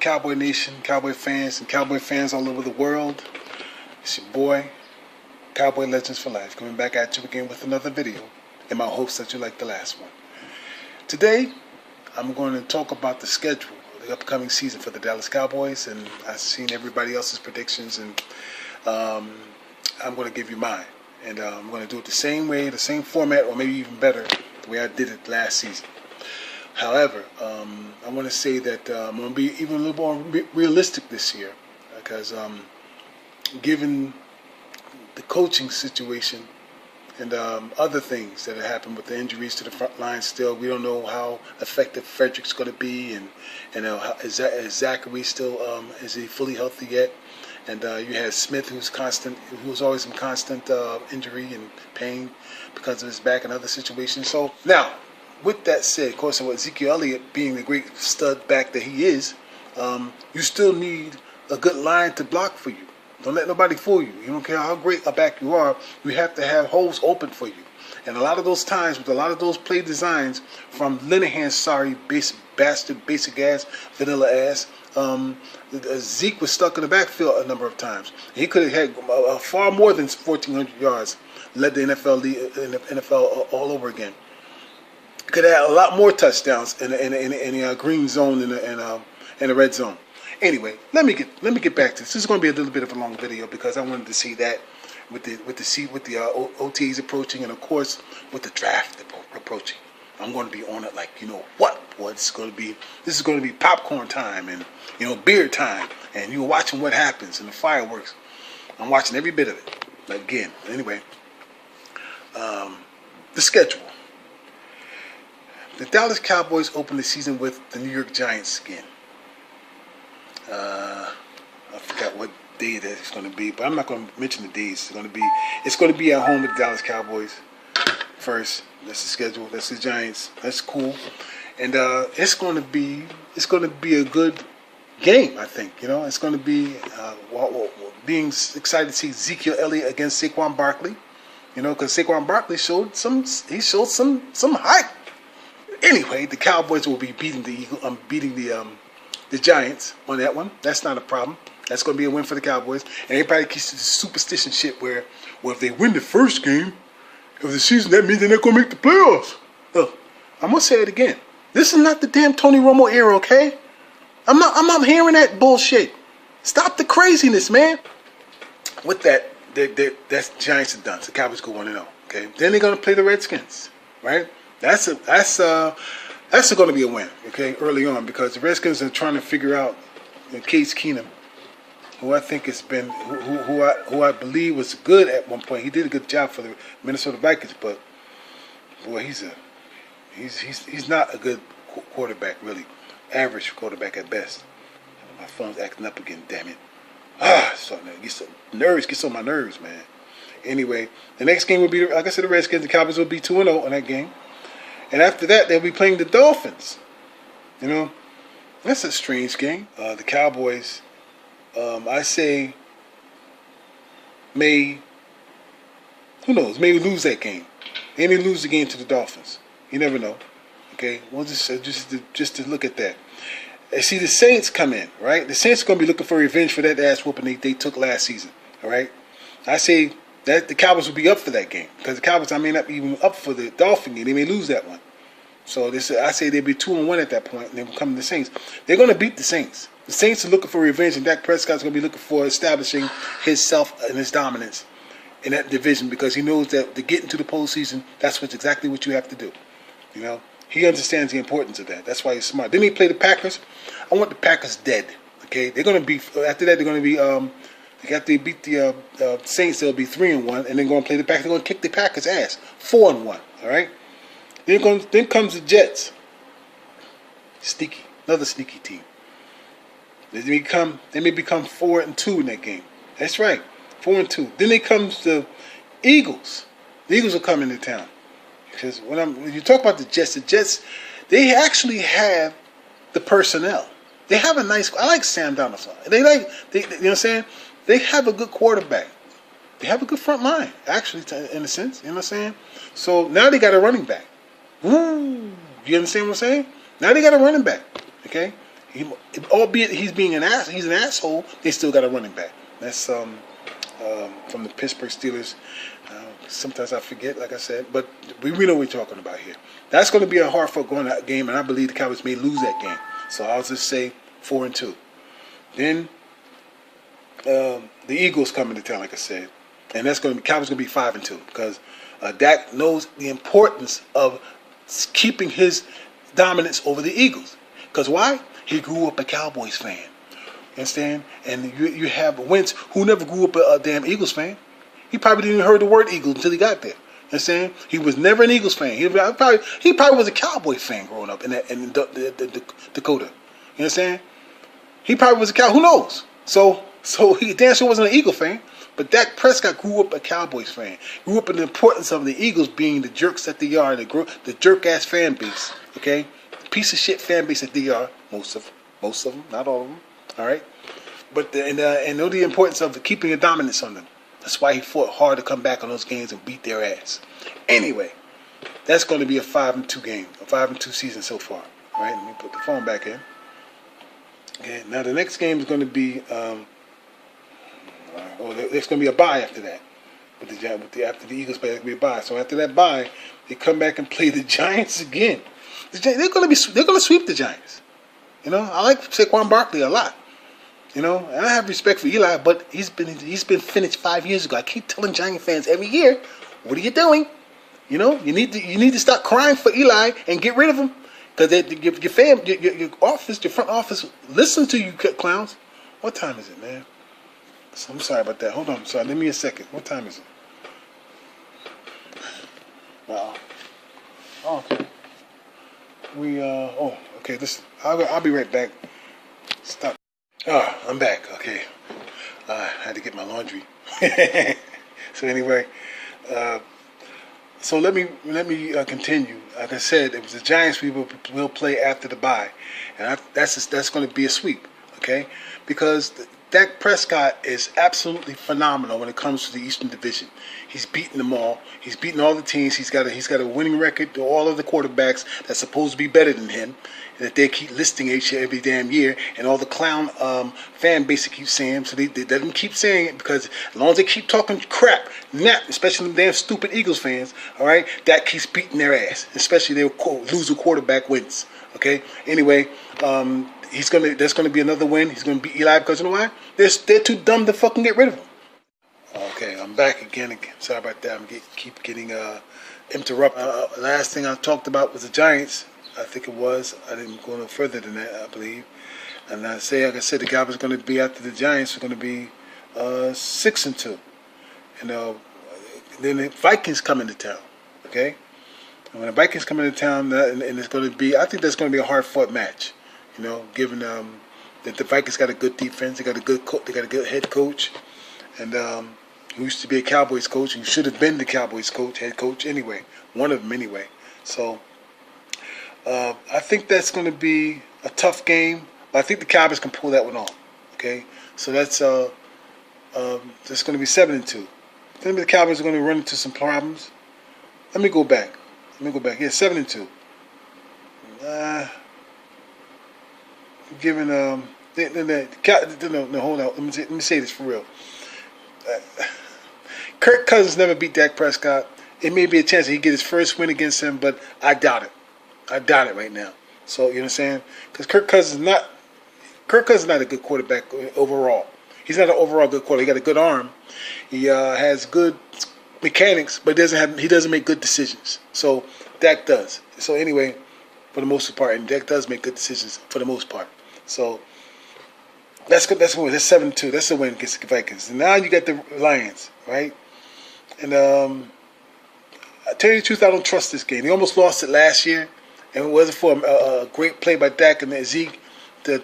Cowboy Nation, Cowboy fans, and Cowboy fans all over the world? It's your boy, Cowboy Legends for Life, coming back at you again with another video, in my hopes that you like the last one. Today, I'm going to talk about the schedule of the upcoming season for the Dallas Cowboys, and I've seen everybody else's predictions, and I'm going to give you mine. And I'm going to do it the same way, the same format, or maybe even better, the way I did it last season. However, I want to say that I'm going to be even a little more realistic this year, because given the coaching situation and other things that have happened with the injuries to the front line still, we don't know how effective Frederick's going to be, and is Zachary still, is he fully healthy yet? And you had Smith, who's always in constant injury and pain because of his back and other situations. So now, with that said, of course, with Ezekiel Elliott being the great stud back that he is, you still need a good line to block for you. Don't let nobody fool you. You don't care how great a back you are. You have to have holes open for you. And a lot of those times, with a lot of those play designs from Linehan's sorry, basic ass, vanilla ass, Zeke was stuck in the backfield a number of times. He could have had far more than 1,400 yards, led the NFL all over again. Could have had a lot more touchdowns in the green zone and the red zone. Anyway, let me get back to this. This is going to be a little bit of a long video because I wanted to see that with the OTAs approaching, and of course with the draft approaching. I'm going to be on it like, you know what, boy, this is going to be popcorn time and, you know, beer time, and you're watching what happens and the fireworks. I'm watching every bit of it. Again, anyway, the schedule. The Dallas Cowboys open the season with the New York Giants again. I forgot what day that it's going to be, but I'm not going to mention the days. It's going to be at home with the Dallas Cowboys first. That's the schedule. That's the Giants. That's cool, and it's going to be a good game. I think, you know, it's going to be being excited to see Ezekiel Elliott against Saquon Barkley. You know, because Saquon Barkley showed some hype. Anyway, the Cowboys will be beating the Giants on that one. That's not a problem. That's going to be a win for the Cowboys. And everybody keeps this superstition shit where, well, if they win the first game of the season, that means they're not going to make the playoffs. Look, I'm going to say it again. This is not the damn Tony Romo era, okay? I'm not hearing that bullshit. Stop the craziness, man. With that, that's Giants are done. So the Cowboys go 1-0. Okay, then they're going to play the Redskins, right? That's going to be a win, okay, early on, because the Redskins are trying to figure out Case Keenum, who I think has been, who I believe was good at one point. He did a good job for the Minnesota Vikings, but boy, he's not a good quarterback, really. Average quarterback at best. My phone's acting up again, damn it. Gets on my nerves, man. Anyway, the next game will be, like I said, the Redskins. The Cowboys will be 2-0 in that game. And after that, they'll be playing the Dolphins. You know, that's a strange game. The Cowboys, I say, who knows, may lose that game. They may lose the game to the Dolphins. You never know. Okay, we'll just to look at that. And see, the Saints come in, right? The Saints are going to be looking for revenge for that ass whooping they took last season. All right, I say that the Cowboys will be up for that game, because the Cowboys, I may not be even up for the Dolphin game. They may lose that one. So I say they'll be 2-1 at that point, and then come to the Saints. They're going to beat the Saints. The Saints are looking for revenge, and Dak Prescott's going to be looking for establishing himself and his dominance in that division, because he knows that to get into the postseason, that's exactly what you have to do. You know, he understands the importance of that. That's why he's smart. Then they play the Packers. I want the Packers dead. Okay, they're going to be, after that, they're going to be, after they beat the Saints, they'll be 3-1, and then going to play the Packers. They're going to kick the Packers' ass, 4-1. All right. Then comes the Jets. Another sneaky team. They may become 4-2 in that game. That's right, 4-2. Then comes the Eagles. The Eagles will come into town, because when you talk about the Jets, they actually have the personnel. They have a nice. I like Sam Darnold. You know what I'm saying? They have a good quarterback. They have a good front line, actually, in a sense. You know what I'm saying? So now they got a running back. Woo! You understand what I'm saying? Now they got a running back. Okay? Albeit he's he's an asshole. They still got a running back. That's from the Pittsburgh Steelers. Sometimes I forget, like I said, but we know what we're talking about here. That's going to be a hard-fought game, and I believe the Cowboys may lose that game. So I'll just say 4-2. Then the Eagles come into town, like I said, and that's going to be Cowboys going to be 5-2 because Dak knows the importance of keeping his dominance over the Eagles. Because why? He grew up a Cowboys fan. You understand? And you have Wentz, who never grew up a damn Eagles fan. He probably didn't even heard the word Eagle until he got there. You understand? He was never an Eagles fan. He probably was a Cowboy fan growing up in Dakota. You understand? He probably was a Cow. Who knows? So he damn sure wasn't an Eagle fan. But Dak Prescott grew up a Cowboys fan. Grew up in the importance of the Eagles being the jerks that they are, the jerk ass fan base. Okay, piece of shit fan base that they are. Most of them, not all of them. All right, but and know the importance of keeping a dominance on them. That's why he fought hard to come back on those games and beat their ass. Anyway, that's going to be a 5-2 game, a 5-2 season so far. All right, let me put the phone back in. Okay, now the next game is going to be, there's going to be a bye after that. After the Eagles play, there's going to be a bye. So after that bye, they come back and play the Giants again. They're going to sweep the Giants. You know, I like Saquon Barkley a lot. You know, and I have respect for Eli, but he's been finished 5 years ago. I keep telling Giant fans every year, what are you doing? You know, you need to stop crying for Eli and get rid of him, because your front office, listen to you clowns. What time is it, man? So I'm sorry about that. Hold on, sorry. Give me a second. What time is it? Wow. Oh, okay. Okay. Listen, I'll be right back. Stop. I'm back. Okay. I had to get my laundry. So anyway, so let me continue. Like I said, it was the Giants we will play after the bye, and that's going to be a sweep. Okay, because Dak Prescott is absolutely phenomenal when it comes to the Eastern Division. He's beaten them all. He's beaten all the teams. He's got a winning record to all of the quarterbacks that's supposed to be better than him, that they keep listing every damn year, and all the clown fan base keep saying. So they let them keep saying it, because as long as they keep talking crap, especially them damn stupid Eagles fans, all right, that keeps beating their ass. Especially they lose a quarterback wins. Okay. Anyway, there's gonna be another win. He's gonna beat Eli, because you know why? They're too dumb to fucking get rid of him. Okay, I'm back again. Sorry about that. Keep getting interrupted. Last thing I talked about was the Giants. I think it was. I didn't go no further than that, I believe. And like I said, the Cowboys are going to be after the Giants. Are going to be 6-2. And then the Vikings come into town. Okay, and when the Vikings come into town, and it's going to be, I think that's going to be a hard-fought match. You know, given that the Vikings got a good defense, they got a good head coach, and who used to be a Cowboys coach, who should have been the Cowboys head coach anyway, one of them anyway. So I think that's going to be a tough game, but I think the Cowboys can pull that one off. Okay, so that's going to be 7-2. I think the Cowboys are going to run into some problems. Let me go back. Yeah, 7-2. Given no, hold on. Let me say this for real. Kirk Cousins never beat Dak Prescott. It may be a chance that he get his first win against him, but I doubt it. I doubt it right now. So you know what I'm saying? Because Kirk Cousins is not a good quarterback overall. He's not an overall good quarterback. He got a good arm. He has good mechanics, but he doesn't make good decisions. So Dak does. So anyway, for the most part, and Dak does make good decisions for the most part. So that's good. That's 7-2. That's a win against the Vikings. And now you got the Lions, right? And I tell you the truth, I don't trust this game. They almost lost it last year, and it wasn't for a great play by Dak and Zeke to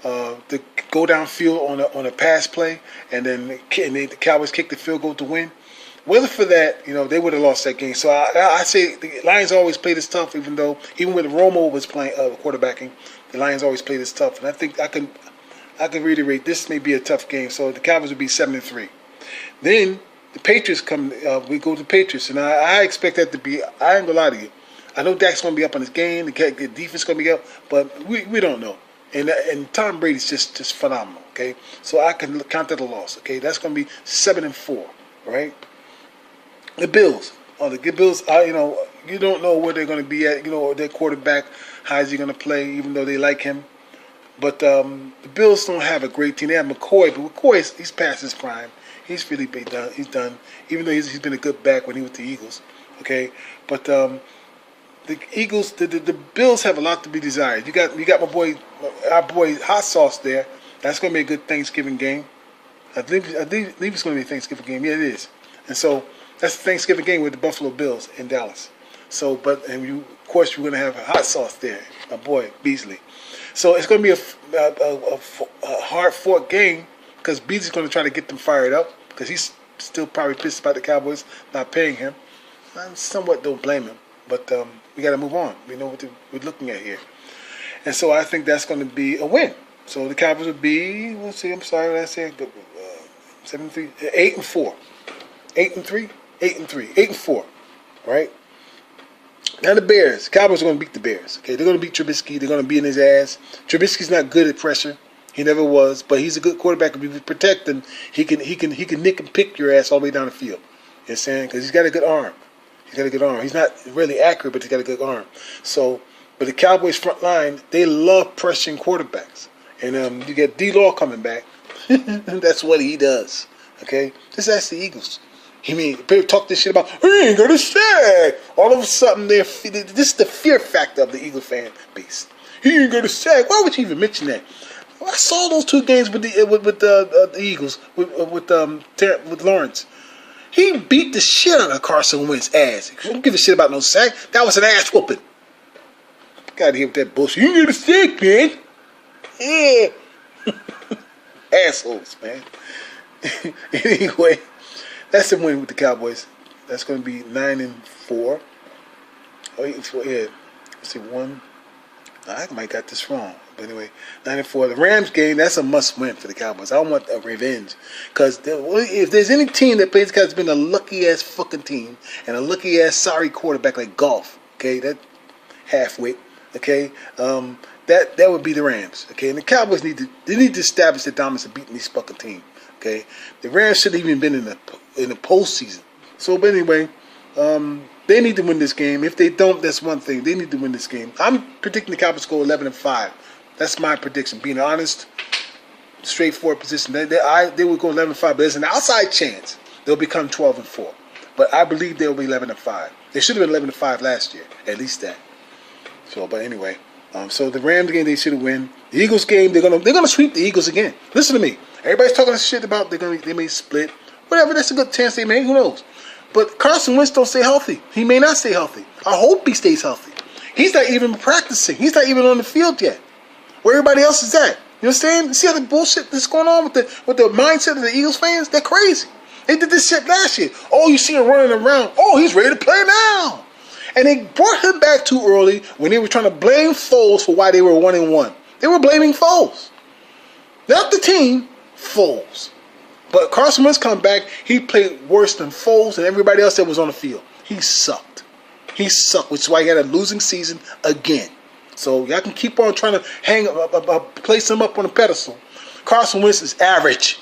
go downfield on a pass play, and then the Cowboys kicked the field goal to win. Whether for that, they would have lost that game. So I say the Lions always play this tough, even when Romo was playing quarterbacking, the Lions always play this tough. And I think I can reiterate, this may be a tough game. So the Cowboys would be 7-3. Then the Patriots come. We go to the Patriots, and I expect that to be. I ain't gonna lie to you. I know Dak's going to be up on his game. The defense is going to be up, but we don't know. And Tom Brady's just phenomenal. Okay, so I can count that a loss. Okay, that's going to be 7-4. Right? The Bills. The Bills. You don't know where they're going to be at. Their quarterback. How is he going to play? Even though they like him. But the Bills don't have a great team. They have McCoy, but McCoy, he's past his prime. He's really been done. He's done. Even though he's been a good back when he was with the Eagles. Okay, but the Eagles, the Bills have a lot to be desired. You got our boy Hot Sauce there. That's going to be a good Thanksgiving game. I believe it's going to be a Thanksgiving game. Yeah, it is. And so that's the Thanksgiving game with the Buffalo Bills in Dallas. So, of course, you're going to have Hot Sauce there, my boy Beasley. So it's going to be a hard-fought game because Beasley's going to try to get them fired up because he's still probably pissed about the Cowboys not paying him. I somewhat don't blame him, but we got to move on. We know what we're looking at here. And so I think that's going to be a win. So the Cowboys would be, let's see, I'm sorry, let's say 7-3, 8-4. 8-3? 8-3. 8-4. Right? Now the Bears. Cowboys are going to beat the Bears. Okay, they're going to beat Trubisky. They're going to be in his ass. Trubisky's not good at pressure. He never was, but he's a good quarterback. If you protect him, he can nick and pick your ass all the way down the field. You know what I'm saying? Because he's got a good arm. He's not really accurate, but he's got a good arm. So, but the Cowboys front line, they love pressuring quarterbacks. And you get D-Law coming back. That's what he does. Okay? Just ask the Eagles. People talk this shit about, he ain't gonna sack. All of a sudden, this is the fear factor of the Eagle fan base. He ain't gonna sack. Why would you even mention that? I saw those 2 games with the Eagles with Lawrence. He beat the shit out of Carson Wentz's ass. He don't give a shit about no sack. That was an ass whooping. Got to hear with that bullshit. You ain't gonna sack, man. Yeah. Assholes, man. Anyway. That's the win with the Cowboys. That's going to be 9-4. Oh, 8-4. Yeah. Let's see, 1. I might got this wrong. But anyway, 9-4. The Rams game, that's a must-win for the Cowboys. I don't want a revenge. Because if there's any team that plays the Cowboys, it's been a lucky-ass fucking team and a lucky-ass sorry quarterback like Golf. Okay? That halfwit. Okay? That would be the Rams. Okay? And the Cowboys need to establish their dominance of beating these fucking teams. Okay, the Rams should have even been in the postseason. So, but anyway, they need to win this game. If they don't, that's one thing. They need to win this game. I'm predicting the Cowboys go 11-5. That's my prediction. Being honest, straightforward position. They will go 11-5, but there's an outside chance they'll become 12-4. But I believe they'll be 11-5. They should have been 11-5 last year, at least that. So, but anyway, so the Rams game they should have win. The Eagles game they're gonna sweep the Eagles again. Listen to me. Everybody's talking shit about they may split. Whatever, that's a good chance they may. Who knows? But Carson Wentz don't stay healthy. He may not stay healthy. I hope he stays healthy. He's not even practicing. He's not even on the field yet. Where everybody else is at. You understand? See how the bullshit that's going on with the mindset of the Eagles fans? They're crazy. They did this shit last year. Oh, you see him running around. Oh, he's ready to play now. And they brought him back too early when they were trying to blame Foles for why they were 1-1. They were blaming Foles. Not the team. Foles. But Carson Wentz come back, he played worse than Foles and everybody else that was on the field. He sucked. Which is why he had a losing season again. So y'all can keep on trying to place him up on a pedestal. Carson Wentz is average.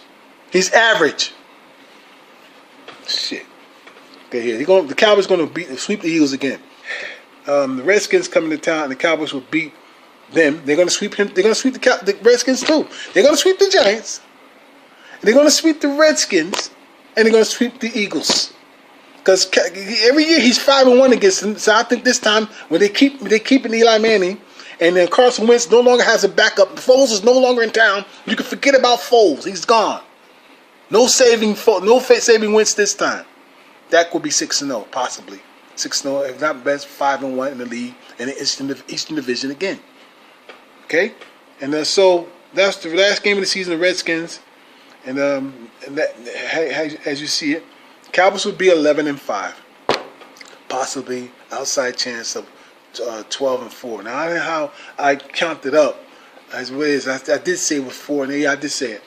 He's average. Shit. Okay, here. The Cowboys going to sweep the Eagles again. The Redskins coming to town and the Cowboys will beat them. They're going to sweep him. They're going to sweep the Redskins too. They're going to sweep the Giants. They're going to sweep the Redskins, and they're going to sweep the Eagles. Because every year he's 5-1 against them. So I think this time when they keeping Eli Manning, and then Carson Wentz no longer has a backup. Foles is no longer in town. You can forget about Foles. He's gone. No saving Wentz this time. That could be 6-0 possibly. 6-0, if not best, 5-1 in the league and the Eastern Division again. Okay, and so that's the last game of the season. The Redskins. And that, as you see it, Cowboys would be 11-5, possibly outside chance of 12-4. Now I don't know how I counted up as well as I did say it was 4, and yeah, I did say it.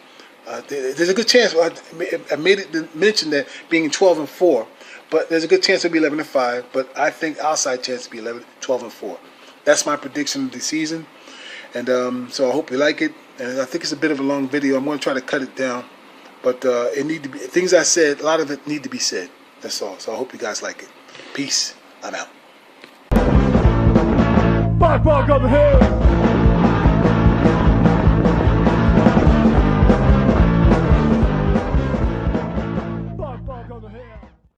There's a good chance. I made it mention that being 12-4, but there's a good chance it'll be 11-5. But I think outside chance to be 12-4. That's my prediction of the season. And so I hope you like it. And I think it's a bit of a long video. I'm going to try to cut it down. But it need to be things I said. A lot of it need to be said. That's all. So I hope you guys like it. Peace. I'm out. Back on the hill.